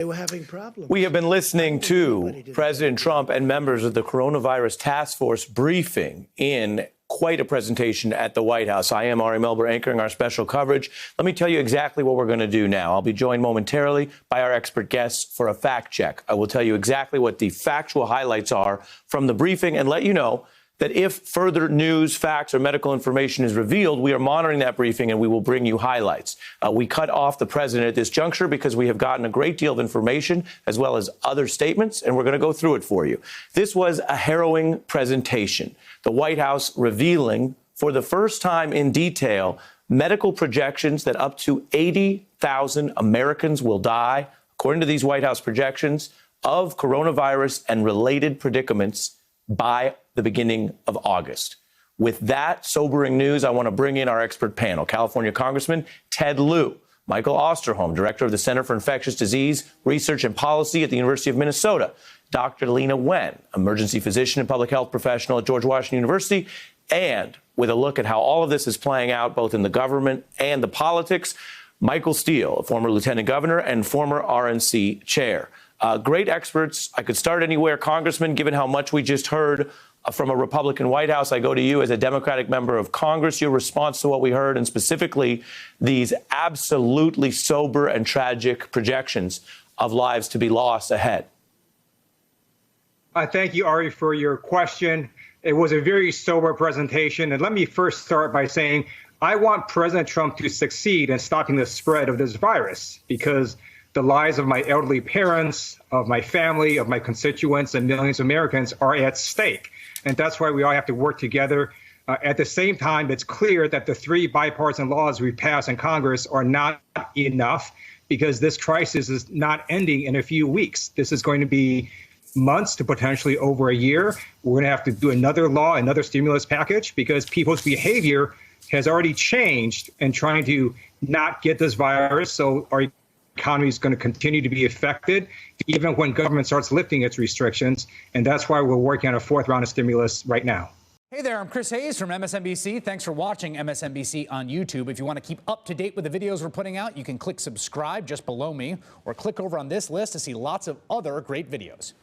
They were having problems. We have been listening to President Trump and members of the coronavirus task force briefing in quite a presentation at the White House. I am Ari Melber, anchoring our special coverage. Let me tell you exactly what we're going to do now. I'll be joined momentarily by our expert guests for a fact check. I will tell you exactly what the factual highlights are from the briefing and let you know that if further news, facts, or medical information is revealed, we are monitoring that briefing and we will bring you highlights. We cut off the president at this juncture because we have gotten a great deal of information as well as other statements, and we're going to go through it for you. This was a harrowing presentation. The White House revealing for the first time in detail medical projections that up to 80,000 Americans will die, according to these White House projections, of coronavirus and related predicaments by the beginning of August. With that sobering news, I want to bring in our expert panel. California Congressman Ted Lieu, Michael Osterholm, Director of the Center for Infectious Disease Research and Policy at the University of Minnesota, Dr. Leana Wen, emergency physician and public health professional at George Washington University, and with a look at how all of this is playing out both in the government and the politics, Michael Steele, a former lieutenant governor and former RNC chair. Great experts. I could start anywhere. Congressman, given how much we just heard from a Republican White House, I go to you as a Democratic member of Congress. Your response to what we heard, and specifically these absolutely sober and tragic projections of lives to be lost ahead. Thank you, Ari, for your question. It was a very sober presentation. And let me first start by saying I want President Trump to succeed in stopping the spread of this virus because the lives of my elderly parents, of my family, of my constituents, and millions of Americans are at stake. And that's why we all have to work together. At the same time, it's clear that the three bipartisan laws we passed in Congress are not enough because this crisis is not ending in a few weeks. This is going to be months to potentially over a year. We're going to have to do another law, another stimulus package, because people's behavior has already changed in trying to not get this virus. So our economy is going to continue to be affected even when government starts lifting its restrictions. And that's why we're working on a fourth round of stimulus right now. Hey there, I'm Chris Hayes from MSNBC. Thanks for watching MSNBC on YouTube. If you want to keep up to date with the videos we're putting out, you can click subscribe just below me or click over on this list to see lots of other great videos.